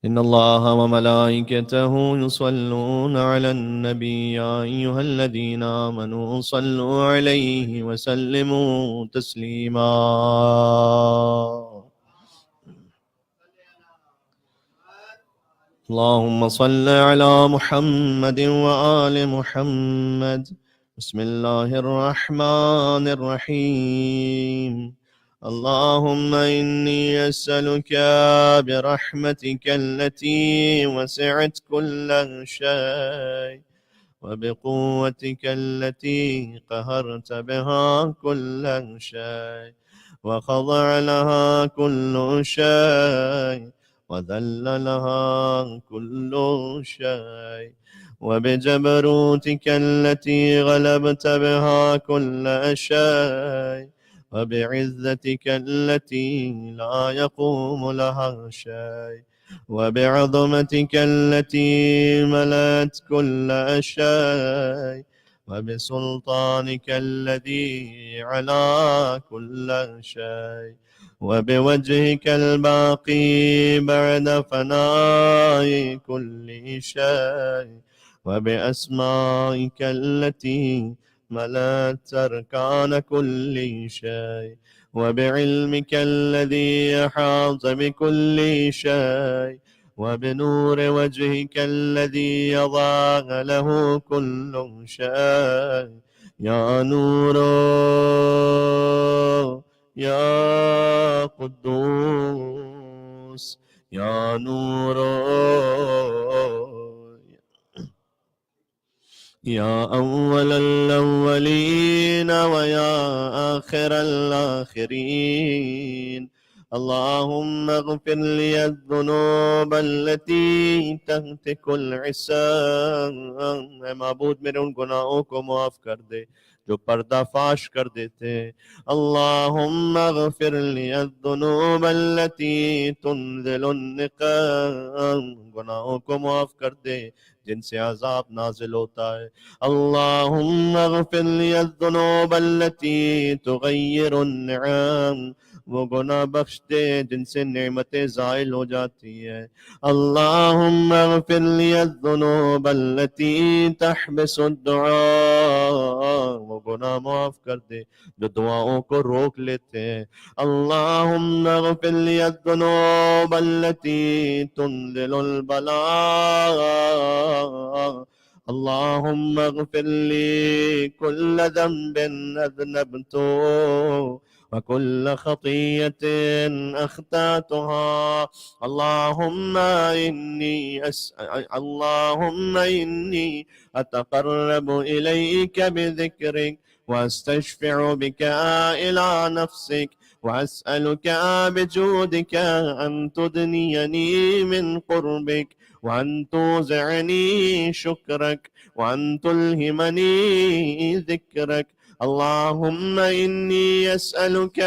إن الله وملائكته يصلون على النبي يا أيها الذين آمنوا صلوا عليه وسلموا تسليما. اللهم صل على محمد وآل محمد. بسم الله الرحمن الرحيم. اللهم إني أسألك برحمتك التي وسعت كل شيء وبقوتك التي قهرت بها كل شيء وخضع لها كل شيء وذل لها كل شيء وبجبروتك التي غلبت بها كل شيء وبعزتك التي لا يقوم لها شيء وبعظمتك التي ملأت كل شيء وبسلطانك الذي على كل شيء وبوجهك الباقي بعد فناء كل شيء وبأسمائك التي ملأت أركان كل شيء وبعلمك الذي أحاط بكل شيء وبنور وجهك الذي يضاء له كل شيء يا نور يا قدوس يا نور يا أول الأولين ويا آخر الآخرين. اللهم اغفر لي الذنوب التي تهتك العصام. معبود मेरे उन गुनाहों को माफ कर दे जो पर्दाफाश कर देते। اللهم اغفر لي الذنوب التي تنزل النقام. गुनाहों को माफ कर दे जिनसे अजाब नाजिल होता है। اللهم اغفر لي الذنوب التي تغير النعم. वो गुनाह बख्श दे जिनसे नेमतें ज़ाइल हो जाती है। اللهم اغفر لي الذنوب التي تحبس الدعاء. वो गुनाह माफ कर दे जो दुआओं को रोक लेते हैं। اللهم اغفر لي الذنوب التي تنزل البلاء. اللهم اغفر لي كل ذنب أذنبته وكل خطية أخطأتها. اللهم إني أتقرب إليك بذكرك واستشفع بك إلى نفسك وأسألك بجودك أن تدنيني من قربك وأن توزعني شكرك وأن تلهمني ذكرك. اللهم إني أسألك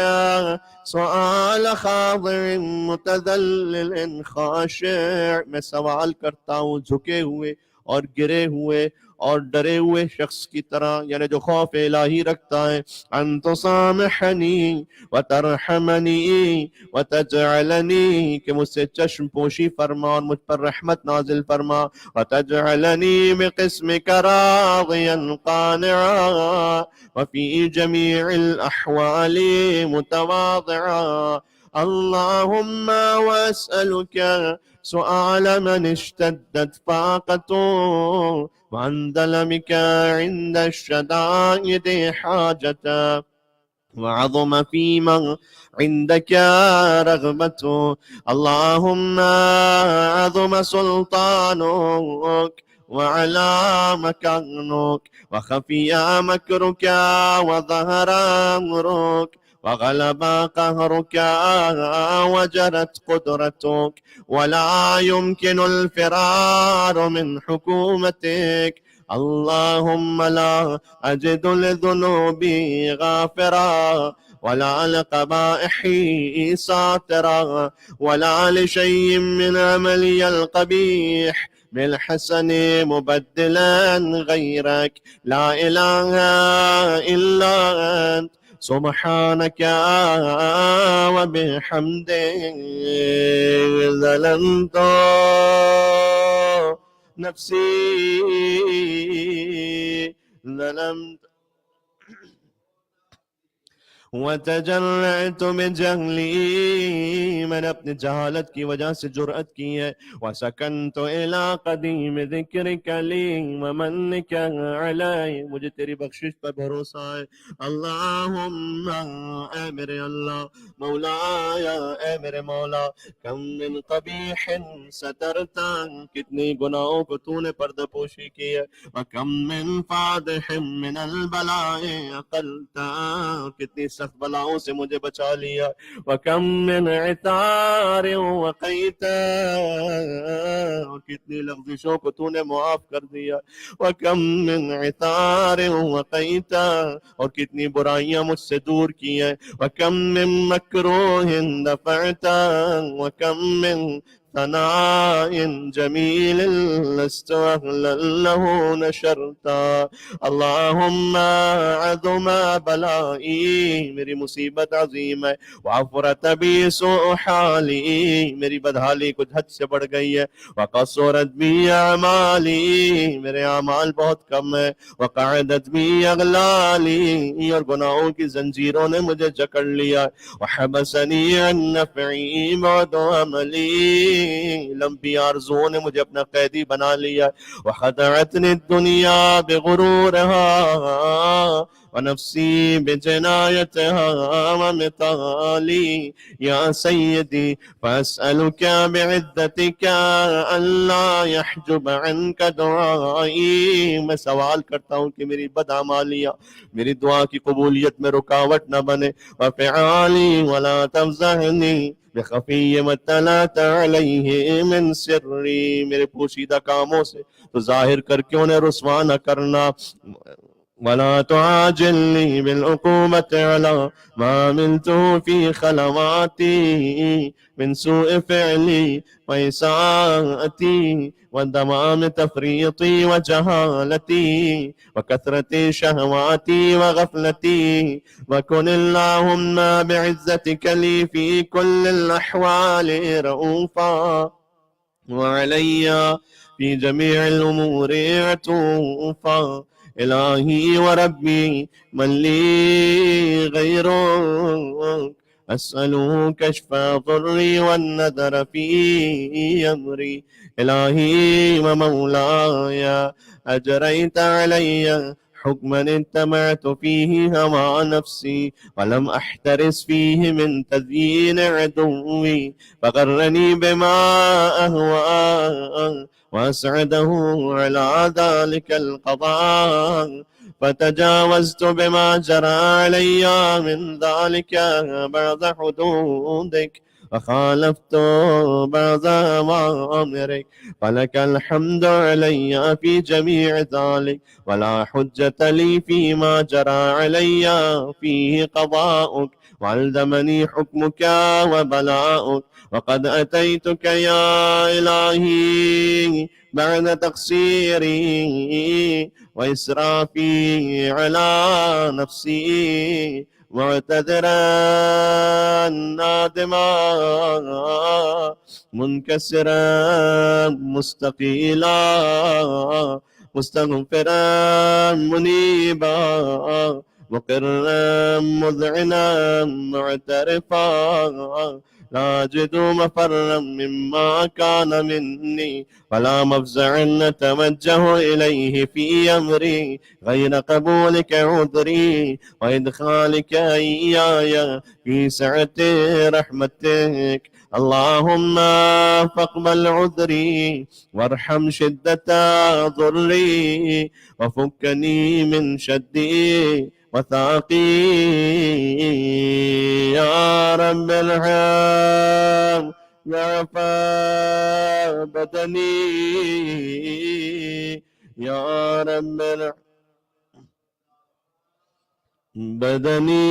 سؤال خاضع متذلل خاشع. मैं सवाल करता हूँ झुके हुए और गिरे हुए और डरे हुए शख्स की तरह, यानी जो खौफ इलाही रखता है। अंतो सामहनी व तरहमनी व तजअलनी, कि मुझसे चश्म पोशी फरमा और मुझ पर रहमत नाजिल फरमा। व तजअलनी बिक़िस्मिक राज़ियन क़ानिआ व फ़ी जमीइल अहवाली मुतवाज़िआ। अल्लाहुम्मा व अस्अलुका سؤال من اشتدت فاقته وعن ظلمك عند الشدائد حاجته وعظم فيما عندك رغبته. اللهم عظم سلطانك وعلى مكانك وخفي مكرك وظهر أمرك وغلب قهرك وجرت قدرتك ولا يمكن الفرار من حكومتك. اللهم لا أجد لذنوبي غافرا ولا لقبائحي ساترا ولا لشيء من عملي القبيح بالحسن مبدلا غيرك. لا إله إلا أنت سبحانك وبحمدك ظلمت نفسی ظلمت وتجرعت بجهلی، میں نے اپنی جہالت کی وجہ سے جرأت کی ہے. وسکنت الی قدیم ذکرک لی ومنک علی، مجھے تیری بخشش پر بھروسہ ہے. اللہم اے میرے اللہ، مولایا اے میرے مولا، کم من قبیح سترتا، کتنی گناہوں کو تو نے پردہ پوشی کی ہے. وکم من فادح من البلاء اقلتا، کتنی سخت بلاؤں سے مجھے بچا لیا. وکم من عطار وقیتا، کتنی لغزشوں کو تو نے معاف کر دیا. وکم من عطار وقیتا، اور کتنی برائیاں مجھ سے دور کی ہیں. وکم من مکروہ دفعتا، وکم من ثناء جمیل لست اہلا له نشرتا. اللہم عظم بلائی، میری مصیبت عظیم ہے. وعفرت بی سوء حالی، میری بدحالی کچھ حد سے بڑھ گئی ہے. وقصرت بی اعمالی، میرے اعمال بہت کم ہے. وقعدت بی اغلالی، اور گناہوں کی زنجیروں نے مجھے جکڑ لیا. وحبسنی عن نفعی بعد عملی، لمبی آرزوؤں نے مجھے اپنا قیدی بنا لیا. وخدعتنی الدنیا بغرورها ونفسی بجنایتها ومثالی. یا سیدی فاسألک بعزتک اللہ یحجب عنک دعائی، میں سوال کرتا ہوں کہ میری بدعمالیاں میری دعا کی قبولیت میں رکاوٹ نہ بنے. وفعالی ولا تفضحنی بخفی ما اطلعت علیہ من سری، میرے پوشیدہ کاموں سے تو ظاہر کر کے انہیں رسوا نہ کرنا. ولا تعاجلنی بالعقوبة على ما عملته في خلواتي من سوء فعلي وإساءتي وندمام تفريطي وجهالتي وكثرة شهواتي وغفلتي. وكن اللهم بعزتك لي في كل الأحوال رؤوفا، وعلي في جميع الأمور عطوفا. إلهي وربي من لي غيرك، أسأله كشف ضري والنذر في أمري. إلهي ومولاي، أجريت علي حكما اتبعت فيه هوى نفسي ولم أحترس فيه من تزيين عدوي، فغرني بما أهوى وأسعده على ذلك القضاء، فتجاوزت بما جرى علي من ذلك بعد حدودك، وخالفت بعض أوامرك. فلك الحمد علي في جميع ذلك، ولا حجة لي فيما جرى علي فيه قضاؤك وألزمني حكمك وبلاؤك. وقد أتيتك يا إلهي بعد تقصيري وإسرافي على نفسي، معتذرا نادما منكسرا مستقيلا مستغفرا منيبا مقرا مذعنا معترفا، لا أجد مفرا مما كان مني ولا مفزعا نتوجه إليه في أمري غير قبولك عذري وإدخالك إياي في سعة رحمتك. اللهم فاقبل عذري وارحم شدة ضري وفكني من شدي وثاقي. يا رب العالمين وعفا بدني، يا رب بدنی،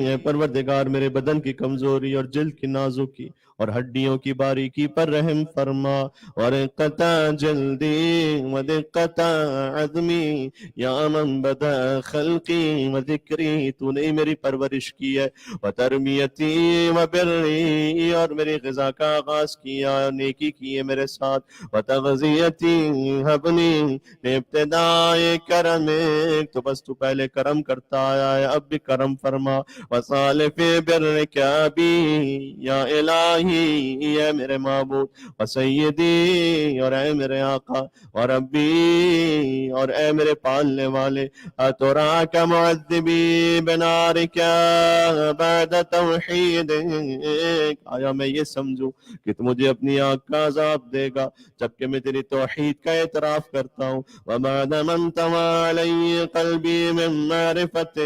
اے پروردگار میرے بدن کی کمزوری اور جلد کی نازکی اور ہڈیوں کی باریکی پر رحم فرما، اور قطع جلدی و دقت عظمی یا من بدا خلقی و ذکری، تو نے میری پرورش کی ہے، و تربیتی و بری، اور میری غذا کا آغاز کیا، نیکی کی ہے میرے ساتھ، و تغذیتی حبنی ابتداء کرم، تو بس تو پہلے کرم کرتا آیا ہے، اب بھی کرم فرما، وصالف بر کیا بھی یا الہی، اے میرے معبود، وسیدی، اور اے میرے آقا، اور ربی، اور اے میرے پالنے والے، اتراک معذبی بنارک بعد توحید، آیا میں یہ سمجھوں کہ تو مجھے اپنی آگ کا عذاب دے گا جبکہ میں تیری توحید کا اعتراف کرتا ہوں، وبعد من طوى علی قلبی من معرفت،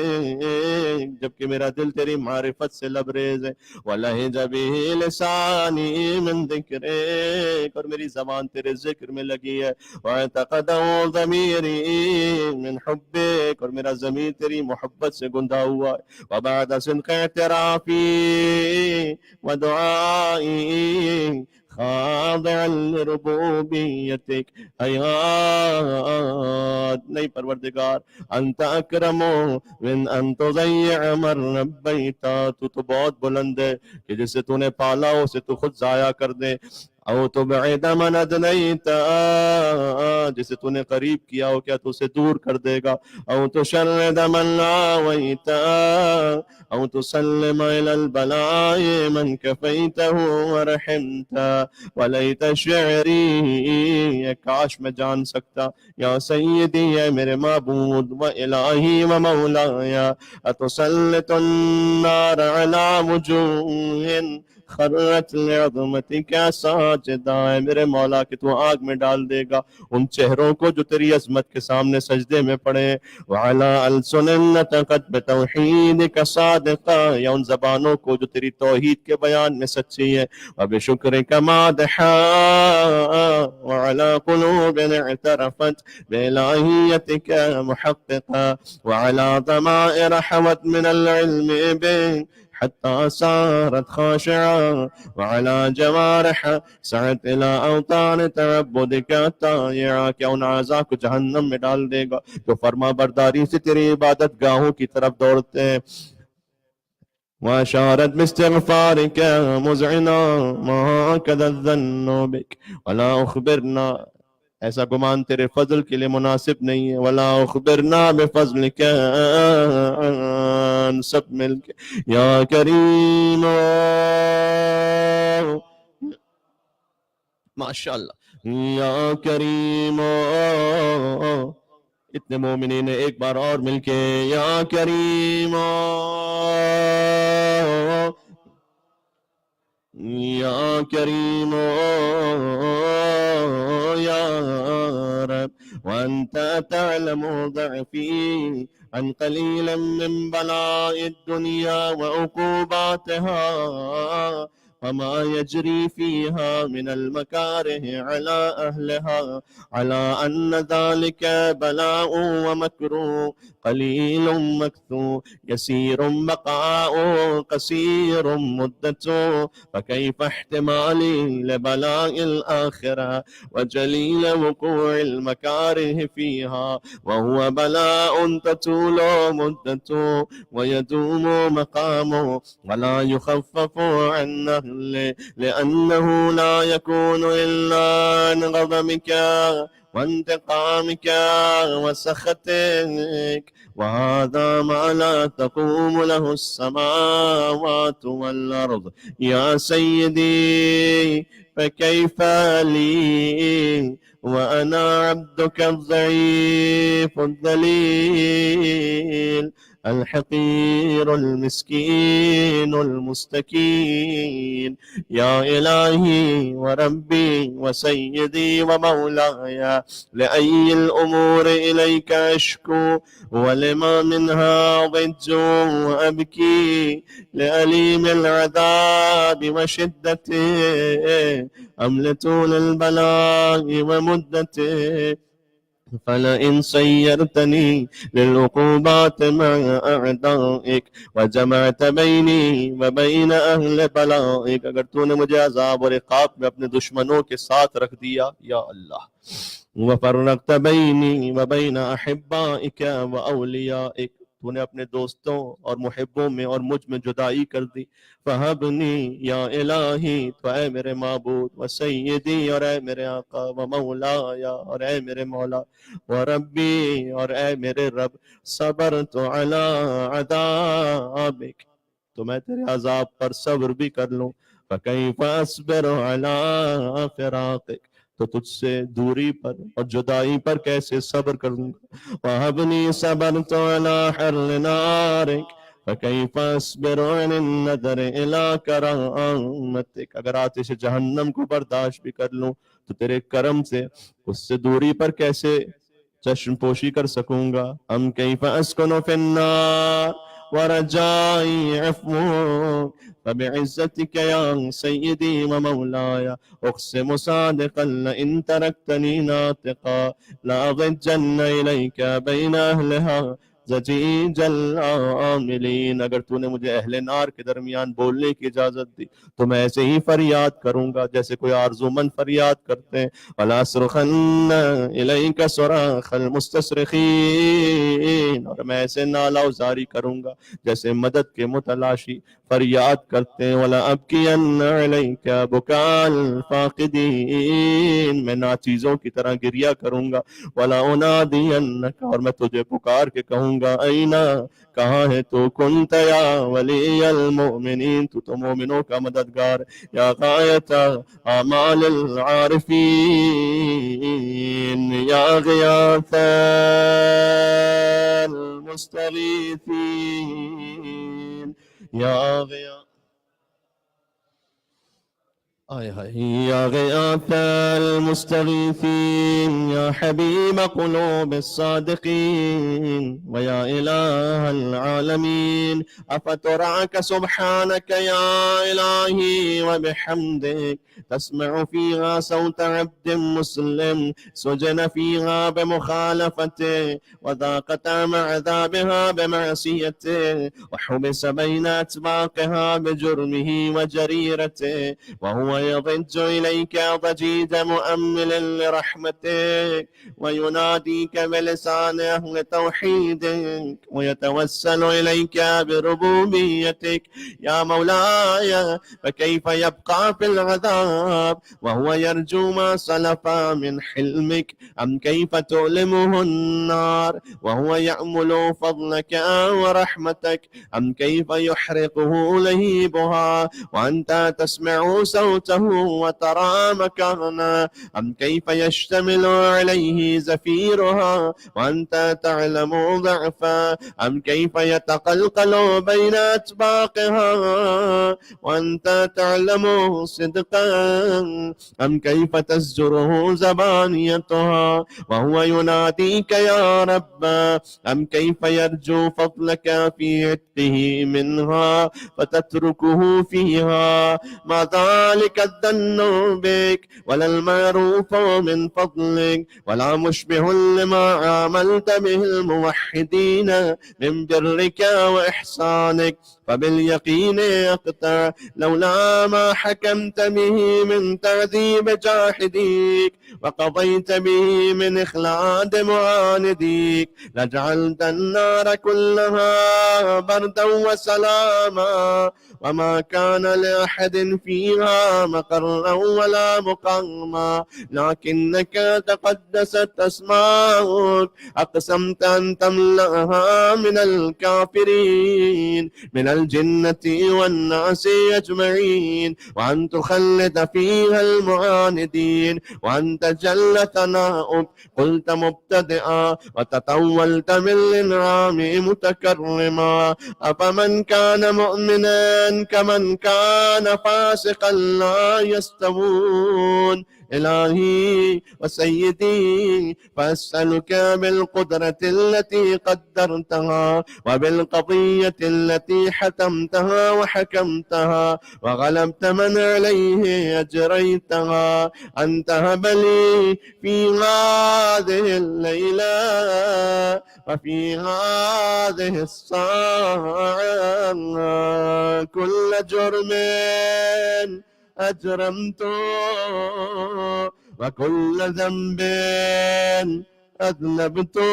جبکہ میرا دل تیری معرفت سے لبریز ہے، ولہج به لسانی من ذکرک، اور میری زبان تیرے ذکر میں لگی ہے، واعتقد ضمیری من حبک، اور میرا ضمیر تیری محبت سے گندھا ہوا ہے، وبعد صدق اعترافی ودعائی خاضعا لربوبیتک، حیات نہیں پروردگار، انت اکرم من ان تضیع من ربیتا، تو بہت بلند ہے کہ جسے تو نے پالا اسے تو خود ضائع کر دے، او تبعد من ادنیتا، جسے تو نے قریب کیا ہو کیا تو اسے دور کر دے گا، او تشرد من آویتا، او تسلم الى البلاء من کفیته ورحمتا، ولیت شعری، کاش میں جان سکتا، یا سیدی اے میرے معبود، و الہی و مولایا، اتسلط النار علی وجوہ خرت لعظمتک ساجدہ، اے میرے مولا کہ تو آگ میں ڈال دے گا ان چہروں کو جو تیری عظمت کے سامنے سجدے میں پڑے، وعلی السن نطقت بتوحیدک صادقہ، یا ان زبانوں کو جو تیری توحید کے بیان میں سچی ہے، وبشکرک مادحا، وعلی قلوب اعترفت بإلہیتک محققا، وعلی ضمائر حوت من العلم بک حتى صارت خاشعة، وعلى جوارح سعت إلى أوطان تعبدك طائعة، کیا ان اعضاء کو جہنم میں ڈال دے گا جو فرما برداری سے تیری عبادت گاہوں کی طرف دوڑتے ہیں، واشارت باستغفارك مذعنا ما هكذا الظن بك ولا اخبرنا، ایسا گمان تیرے فضل کے لیے مناسب نہیں ہے، ولا اخبرنا بفضلک عن سب مل کے، یا کریم، ماشاءاللہ، یا کریم، اتنے مومنین ایک بار اور مل کے، یا کریم، یا کریم یا رب، وانت تعلم ضعفی عن قلیلا من بلاء الدنيا وعقوباتها، وما يجري فيها من المكاره على أهلها، على أن ذلك بلاء ومكروه قليل مكثو، يسير بقاء قصير مدته، فكيف احتمالي لبلاء الآخرة وجليل وقوع المكاره فيها، وهو بلاء تطول مدته ويدوم مقامه ولا يخفف عن أهله، لأنه لا يكون إلا عن غضبك وانتقامك وسخطك، وهذا ما لا تقوم له السماوات والأرض، يا سيدي فكيف لي وأنا عبدك الضعيف الذليل الحقير المسكين المستكين، يا إلهي وربي وسيدي ومولاي، لأي الأمور إليك أشكو ولما منها ضج وأبكي، لأليم العذاب وشدته أم لطول البلاء ومدته، فلئن سيرتني للعقوبات مع أعدائك وجمعت بيني وبين أهل بلائك, अगर तूने मुझे अजाब और इकाब में अपने दुश्मनों के साथ रख दिया या अल्लाह, वफर्रक़्त बैनी वबैन अहिब्बाइक व औलियाइक, तूने अपने दोस्तों और मुहिब्बों में और मुझ में जुदाई कर दी. फहबनी या इलाही, तो ऐ मेरे माबूद, व सय्यदी, और ऐ मेरे आका, व मौलाया, और ऐ मेरे मौला, व रब्बी, और ऐ मेरे रब, सबर तो अला अदाबिक, तो मैं तेरे अजाब पर सब्र भी कर लूं. फकैफ अस्बिरु अला फिराक़िक, तो तुझसे दूरी पर और जुदाई पर कैसे सब्र करूंगा. वहबनी सबरतु अला हर्रि नारिक फकैफ अस्बिरु अन नदर इला करामतिक, अगर आतिश जहन्नम को बर्दाश्त भी कर लूं तो तेरे करम से उससे दूरी पर कैसे चश्म पोशी कर सकूंगा. हम कैफ अस्कुनु फिन्नार वरजाई अफ़्वुक फबिइज़्ज़तिक या सय्यदी व मौलाया उक़सिमु सादिक़न लइन तरक्तनी नातिक़ा लअग़िज्जन्न इलैका बैन अहलिहा ज़जीजल आमिलीन, अगर तूने मुझे अहले नार के दरमियान बोलने की इजाजत दी तो मैं ऐसे ही फरियाद करूंगा जैसे कोई आरज़ूमंद फरियाद करते हैं. वला असरख़न्न इलैका सराख़ल मुस्तसरिख़ीन, और मैं ऐसे नाला उजारी करूंगा जैसे मदद के मुतलाशी फरियाद करते हैं. वला अबकियन्न अलैका बुकाल फाक़िदीन, मैं नाचीजों की तरह गिरिया करूंगा. वला उनादियन्नका, और मैं तुझे पुकार के कहूंगा ऐना, कहाँ है तू, कुंत या वलीयल मोमिनीन, तू तो मोमिनों का मददगार, या गायत आमाल आरिफीन, या गियाथल मुस्तगीथीन, या गया يا غياث المستغيثين, يا حبيب قلوب الصادقين, ويا إله العالمين, أفترعك سبحانك يا إلهي وبحمدك, تسمع فيها صوت عبد مسلم سجن فيها بمخالفته وذاق طعم عذابها بمعصيته وحبس بين أطباقها بجرمه وجريرته, وهو يضج إليك ضجيج مؤمل لرحمتك ويناديك بلسان أهل توحيدك ويتوسل إليك بربوبيتك. يا مولاي, فكيف يبقى في العذاب وهو يرجو ما سلف من حلمك, أم كيف تؤلمه النار وهو يأمل فضلك ورحمتك, أم كيف يحرقه لهيبها وأنت تسمع صوته وترى مكانه, أم كيف يشتمل عليه زفيرها وأنت تعلم ضعفه, أم كيف يتقلقل بين أطباقها وأنت تعلم صدقا, أم كيف تزجره زبانيتها وهو يناديك يا رب, أم كيف يرجو فضلك في عتقه منها فتتركه فيها. ما ذلك الظن بك ولا المعروف من فضلك ولا مشبه لما عاملت به الموحدين من برك وإحسانك, فباليقين أقطع لولا ما حكمت به من تعذيب جاحديك وقضيت به من إخلاد معانديك لجعلت النار كلها بردا وسلاما, وما كان لأحد فيها مقرا ولا مقاما, لكنك تقدست أسماؤك أقسمت أن تملأها من الكافرين من الجنة والناس أجمعين, وأن تخلد فيها المعاندين, وأن تجل ثناؤك قلت مبتدئا وتطولت بالإنعام متكرما. أفمن كان مؤمنا كمن كان فاسقا لا يستوون, إلهي وسيدي، فأسألك بالقدرة التي قدرتها وبالقضية التي حتمتها وحكمتها وغلبت من عليه أجريتها، أن تهب لي في هذه الليلة وفي هذه الساعة كل جرم أجرمته وكل ذنب أذنبته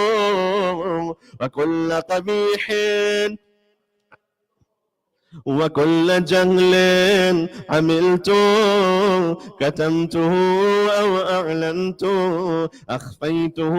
وكل قبيح وكل جهل عملته، كتمته أو أعلنته، أخفيته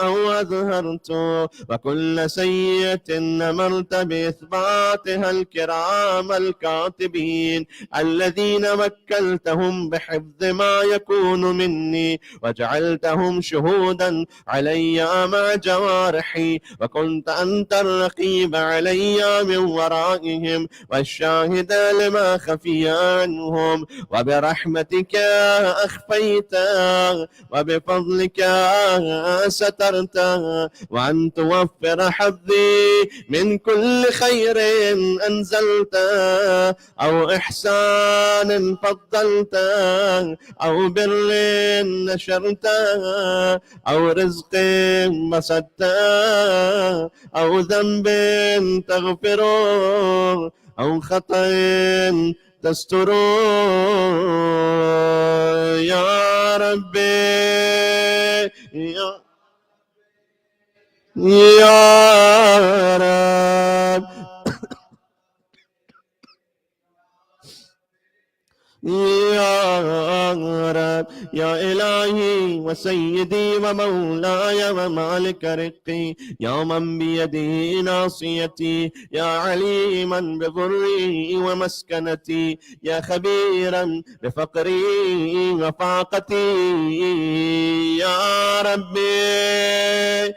أو أظهرته، وكل سيئة نمرت بإثباتها الكرام الكاتبين الذين وكلتهم بحفظ ما يكون مني وجعلتهم شهودا علي مع جوارحي، وكنت أنت الرقيب علي من ورائهم والشاهد لما خفي عنهم، وبرحمتك أخفيت وبفضلك سترت، وأن توفر حظي من كل خير أنزلت أو إحسان فضلت أو بر نشرت أو رزق بسطت أو ذنب تغفره أو خطأ تستر يا ربي يا رب يا رب يا إلهي وسيدي ومولاي ومالك رقي، يا من بيده ناصيتي، يا عليما بضري ومسكنتي، يا خبيرا بفقري وفاقتي، يا ربي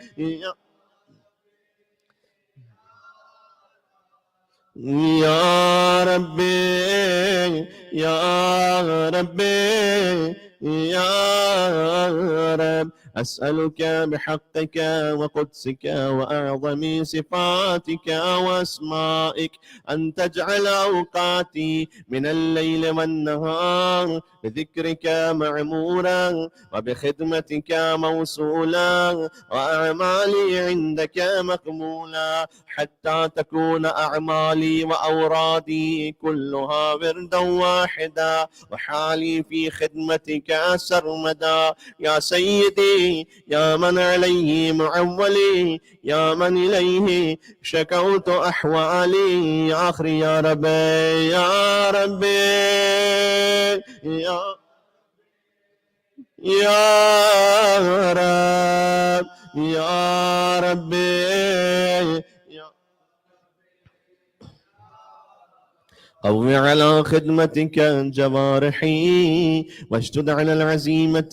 يا ربي يا ربي يا رب، أسألك بحقك وقدسك وأعظم صفاتك وأسمائك أن تجعل أوقاتي من الليل والنهار بذكرك معمورا وبخدمتك موصولا وأعمالي عندك مقبولا، حتى تكون أعمالي وأورادي كلها وردا واحدا وحالي في خدمتك سرمدا. يا سيدي يا من عليه معولي، يا من إليه شكوت أحوالي، يا آخري يا ربي يا ربي يا رب يا ربي قوي على خدمتك جوارحي واشدد على العزيمة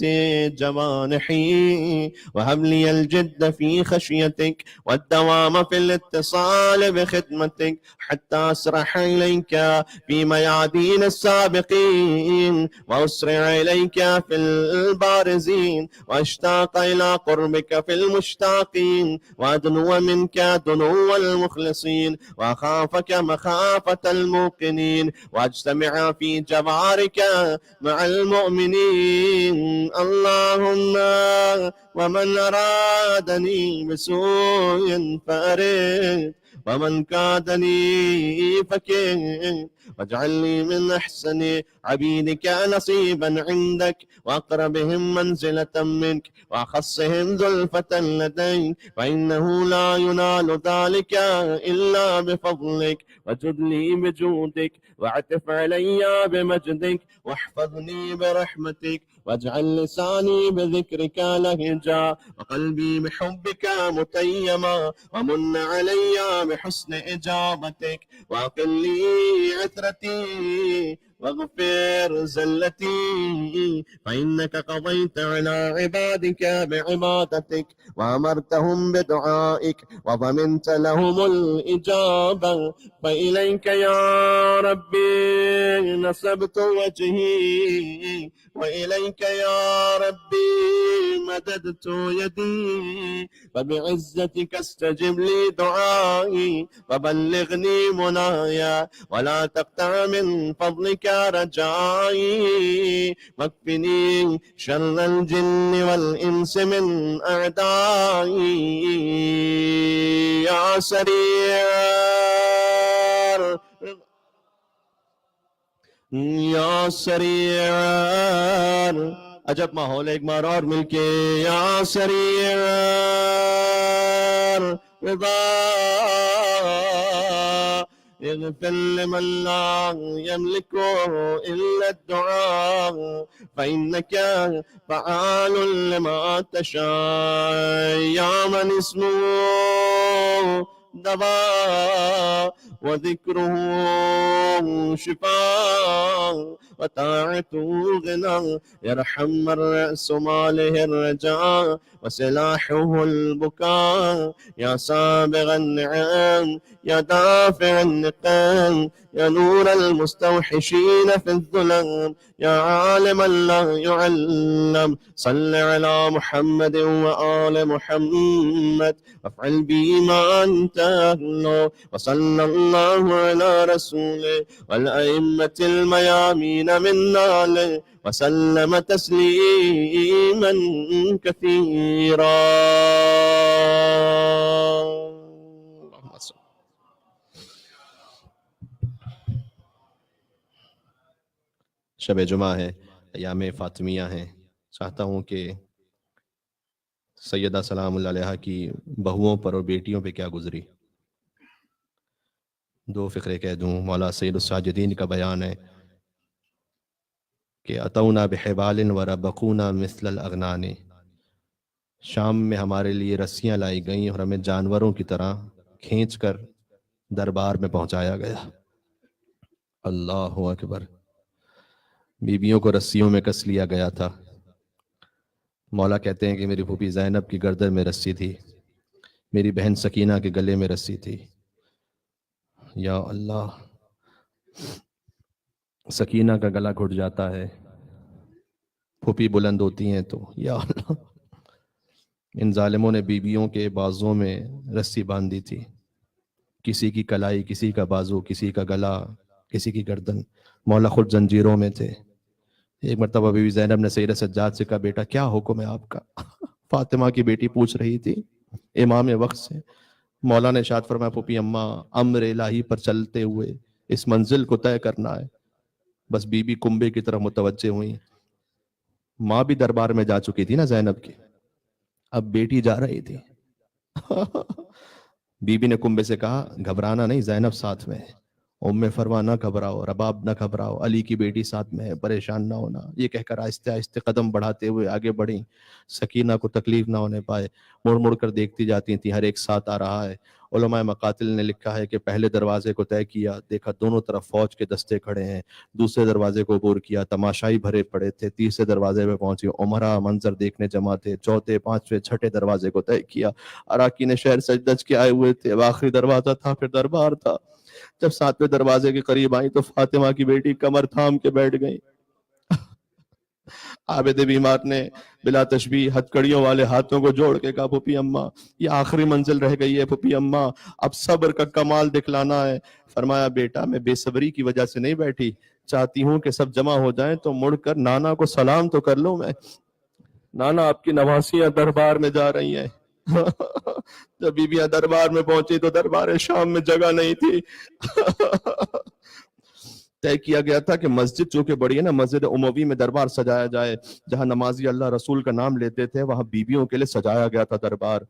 جوانحي، وهب لي الجد في خشيتك والدوام في الاتصال بخدمتك حتى أسرح إليك في ميادين السابقين وأسرع إليك في البارزين وأشتاق إلى قربك في المشتاقين وأدنو منك دنو المخلصين وأخافك مخافة الموقنين واجتمع في جوارك مع المؤمنين. اللهم ومن أرادني بسوء فأرد ومن كادني فكيد، واجعل لي من أحسن عبيدك نصيبا عندك وأقربهم منزلة منك وأخصهم زلفة لديك، فإنه لا ينال ذلك إلا بفضلك، وجد لي بجودك واعتف علي بمجدك واحفظني برحمتك، واجعل لساني بذكرك لهجا وقلبي بحبك متيما، ومن علي بحسن إجابتك وأقل لي عثرتي واغفر زلتي فإنك قضيت على عبادك بعبادتك وأمرتهم بدعائك وضمنت لهم الإجابة فإليك يا ربي نصبت وجهي وإليك يا ربي مددت يدي فبعزتك استجب لي دعائي وبلغني منايا ولا تقطع من فضلك رجائي واكفني شر الجن والإنس من أعدائي يا سريع یا سریع عجب ماحول ایک بار اور مل کے یا سریع رضا اغفر لمن لا يملك إلا الدعاء فإنك فعال لما تشاء يا من اسمه دواء وذكره شفاء وطاعته غنى يرحم من رأس ماله الرجاء وسلاحه البكاء يا سابغ النعم يا دافع النقام يا نور المستوحشين في الظلام يا عالما لا يعلم صل على محمد وآل محمد وافعل بي ما أنت أهله وصلى الله على رسوله والأئمة الميامين من آله وسلم تسليما كثيرا. شب جمعہ ہے، ایام فاطمیہ ہیں. چاہتا ہوں کہ سیدہ سلام اللہ علیہ کی بہوؤں پر اور بیٹیوں پہ کیا گزری دو فقرے کہہ دوں. مولا سید الساجدین کا بیان ہے کہ اتونا بحبال وربقونا مثل الاغنان، شام میں ہمارے لیے رسیاں لائی گئیں اور ہمیں جانوروں کی طرح کھینچ کر دربار میں پہنچایا گیا. اللہ اکبر. بیویوں کو رسیوں میں کس لیا گیا تھا. مولا کہتے ہیں کہ میری پھوپھی زینب کی گردن میں رسی تھی، میری بہن سکینہ کے گلے میں رسی تھی. یا اللہ، سکینہ کا گلا گھٹ جاتا ہے، پھوپھی بلند ہوتی ہیں تو یا اللہ. ان ظالموں نے بیویوں کے بازوں میں رسی باندھی تھی، کسی کی کلائی، کسی کا بازو، کسی کا گلا، کسی کی گردن. مولا خود زنجیروں میں تھے. ایک مرتبہ بی بی زینب نے سید سجاد سے کہا بیٹا کیا حکم ہے آپ کا؟ فاطمہ کی بیٹی پوچھ رہی تھی امام وقت سے. مولا نے ارشاد فرمایا پھوپھی اماں، امر الہی پر چلتے ہوئے اس منزل کو طے کرنا ہے. بس بی بی کنبے کی طرف متوجہ ہوئی. ماں بھی دربار میں جا چکی تھی نا زینب کی، اب بیٹی جا رہی تھی. بی بی نے کنبے سے کہا گھبرانا نہیں، زینب ساتھ میں ہے. ام فرما نہ گھبراؤ، رباب نہ گھبراؤ، علی کی بیٹی ساتھ میں ہے، پریشان نہ ہونا. یہ کہہ کر آہستہ آہستہ قدم بڑھاتے ہوئے آگے بڑھیں. سکینہ کو تکلیف نہ ہونے پائے. مڑ مڑ کر دیکھتی جاتی تھیں، ہر ایک ساتھ آ رہا ہے. علماء مقاتل نے لکھا ہے کہ پہلے دروازے کو طے کیا، دیکھا دونوں طرف فوج کے دستے کھڑے ہیں. دوسرے دروازے کو عبور کیا، تماشائی بھرے پڑے تھے. تیسرے دروازے پہ پہنچی، عمرہ منظر دیکھنے جمع تھے. چوتھے، پانچویں، چھٹے دروازے کو طے کیا. اراکین شہر سجدج کے آئے ہوئے تھے. آخری دروازہ تھا، پھر دربار تھا. جب ساتویں دروازے کے قریب آئیں تو فاطمہ کی بیٹی کمر تھام کے بیٹھ گئی. عابد بیمار نے بلا تشبیہ ہتھکڑیوں والے ہاتھوں کو جوڑ کے کہا پھوپھی اماں یہ آخری منزل رہ گئی ہے، پھوپھی اماں اب صبر کا کمال دکھلانا ہے. فرمایا بیٹا میں بے صبری کی وجہ سے نہیں بیٹھی، چاہتی ہوں کہ سب جمع ہو جائیں تو مڑ کر نانا کو سلام تو کر لوں. میں نانا آپ کی نواسیاں دربار میں جا رہی ہیں. جب بیویاں دربار میں پہنچی تو دربار شام میں جگہ نہیں تھی. طے کیا گیا تھا کہ مسجد جو کہ بڑی ہے نا، مسجد اموی میں دربار سجایا جائے. جہاں نمازی اللہ رسول کا نام لیتے تھے وہاں بیویوں کے لیے سجایا گیا تھا دربار.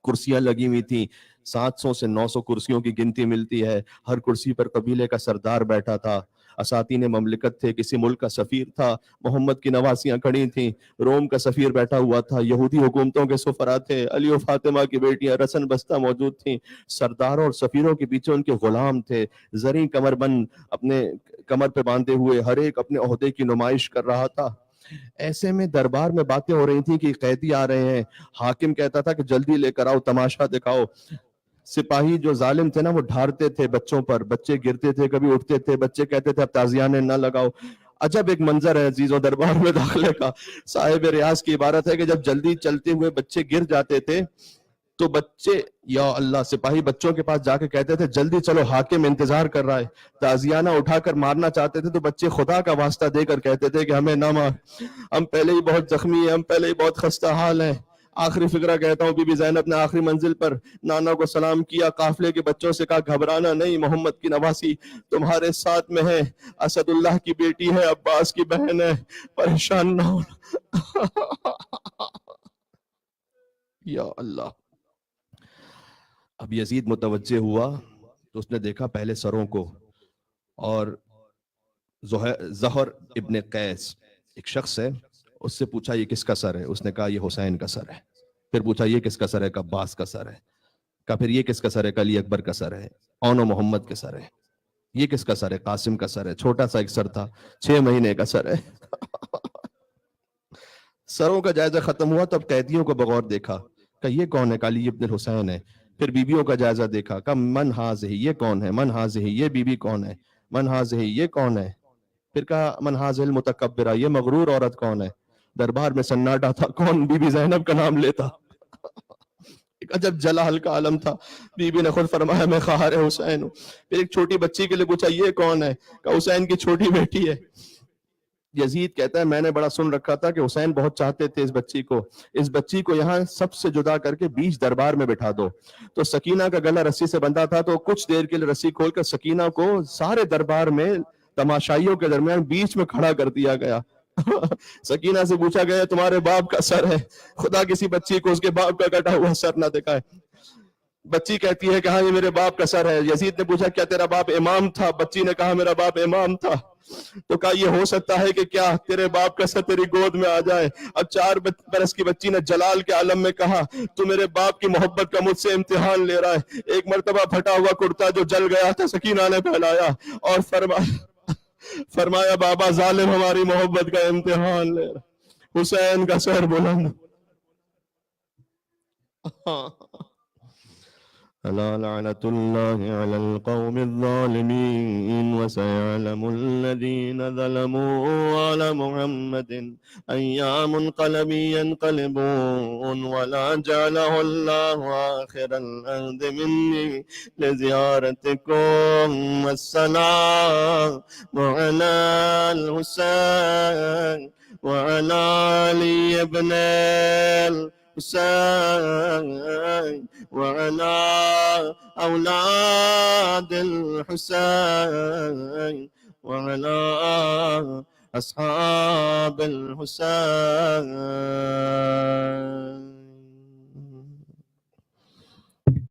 کرسیاں لگی ہوئی تھیں، 700 سے 900 کرسیوں کی گنتی ملتی ہے. ہر کرسی پر قبیلے کا سردار بیٹھا تھا. اساتین مملکت تھے، کسی ملک کا سفیر تھا، محمد کی نواسیاں کھڑی تھیں، روم کا سفیر بیٹھا ہوا تھا، یہودی حکومتوں کے سفراء تھے، علی و فاطمہ کی بیٹیاں رسن بستہ موجود تھیں، سرداروں اور سفیروں کے پیچھے ان کے غلام تھے، زریں کمر بند اپنے کمر پہ باندھے ہوئے ہر ایک اپنے عہدے کی نمائش کر رہا تھا۔ ایسے میں دربار میں باتیں ہو رہی تھیں کہ قیدی آ رہے ہیں، حاکم کہتا تھا کہ جلدی لے کر آؤ، تماشا دکھاؤ۔ سپاہی جو ظالم تھے نا وہ ڈھارتے تھے بچوں پر، بچے گرتے تھے، کبھی اٹھتے تھے، بچے کہتے تھے اب تازیانے نہ لگاؤ۔ عجب ایک منظر ہے عزیزوں دربار میں داخلے کا۔ صاحب ریاض کی عبارت ہے کہ جب جلدی چلتے ہوئے بچے گر جاتے تھے تو بچے یا اللہ سپاہی بچوں کے پاس جا کے کہتے تھے جلدی چلو حاکم انتظار کر رہا ہے، تازیانہ اٹھا کر مارنا چاہتے تھے تو بچے خدا کا واسطہ دے کر کہتے تھے کہ ہمیں نہ مار، ہم پہلے ہی بہت زخمی ہیں، ہم پہلے ہی بہت خستہ حال ہیں۔ آخری فقرہ کہتا ہوں، بی بی زینب نے آخری منزل پر نانا کو سلام کیا، قافلے کے بچوں سے کہا گھبرانا نہیں، محمد کی نواسی تمہارے ساتھ میں ہے، اسد اللہ کی بیٹی ہے، عباس کی بہن ہے، پریشان نہ ہونا۔ یا اللہ۔ اب یزید متوجہ ہوا تو اس نے دیکھا پہلے سروں کو، اور زہر ابن قیس ایک شخص ہے، اس سے پوچھا یہ کس کا سر ہے؟ اس نے کہا یہ حسین کا سر ہے۔ پھر پوچھا یہ کس کا سر ہے؟ کہا عباس کا سر ہے۔ کہا پھر یہ کس کا سر ہے؟ کہا علی اکبر کا سر ہے، اون و محمد کے سر ہے۔ یہ کس کا سر ہے؟ قاسم کا سر ہے، چھوٹا سا ایک سر تھا، 6 مہینے کا سر ہے۔ سروں کا جائزہ ختم ہوا تو اب قیدیوں کو بغور دیکھا، کہ یہ کون ہے؟ کہا علی ابن الحسین ہے۔ پھر بیویوں کا جائزہ دیکھا، کہا من حاضہ، یہ کون ہے؟ من حاضہ، یہ بیوی کون ہے؟ من حاضہ، یہ کون ہے؟ پھر کہا من حاضہ المتکبرہ، یہ مغرور عورت کون ہے؟ دربار میں سناٹا تھا، کون بی بی زینب کا نام لیتا؟ ایک عجب جلال کا عالم تھا۔ بی بی نے خود فرمایا میں خواہر حسین ہوں۔ پھر ایک چھوٹی بچی کے لیے پوچھا یہ کون ہے؟ کہا حسین کی چھوٹی بیٹی ہے۔ یزید کہتا ہے میں نے بڑا سن رکھا تھا کہ حسین بہت چاہتے تھے اس بچی کو یہاں سب سے جدا کر کے بیچ دربار میں بٹھا دو۔ تو سکینہ کا گلا رسی سے بندھا تھا، تو کچھ دیر کے لیے رسی کھول کر سکینہ کو سارے دربار میں تماشائیوں کے درمیان بیچ میں کھڑا کر دیا گیا۔ سکینہ سے پوچھا گیا تمہارے باپ کا سر ہے؟ خدا کسی بچی کو اس کے باپ کا کٹا ہوا سر نہ دکھائے۔ بچی کہتی ہے کہ ہاں یہ میرے باپ کا سر ہے۔ یزید نے پوچھا کیا تیرا باپ امام تھا؟ بچی نے کہا میرا باپ امام تھا۔ تو کہا یہ ہو سکتا ہے کہ کیا تیرے باپ کا سر تیری گود میں آ جائے؟ اب 4 برس کی بچی نے جلال کے عالم میں کہا تو میرے باپ کی محبت کا مجھ سے امتحان لے رہا ہے۔ ایک مرتبہ پھٹا ہوا کرتا جو جل گیا تھا سکینہ نے پھیلایا اور فرمایا بابا ظالم ہماری محبت کا امتحان لے رہا۔ حسین کا سر بلند۔ ألا لعنة الله على القوم الظالمين وسيعلم الذين ظلموا على محمد أي منقلب ينقلبون ولا جعله الله آخر الأرض مني لزيارتكم والسلام على الحسين وعلى علي بن الحسين وعلى أولاد الحسين وعلى أصحاب الحسين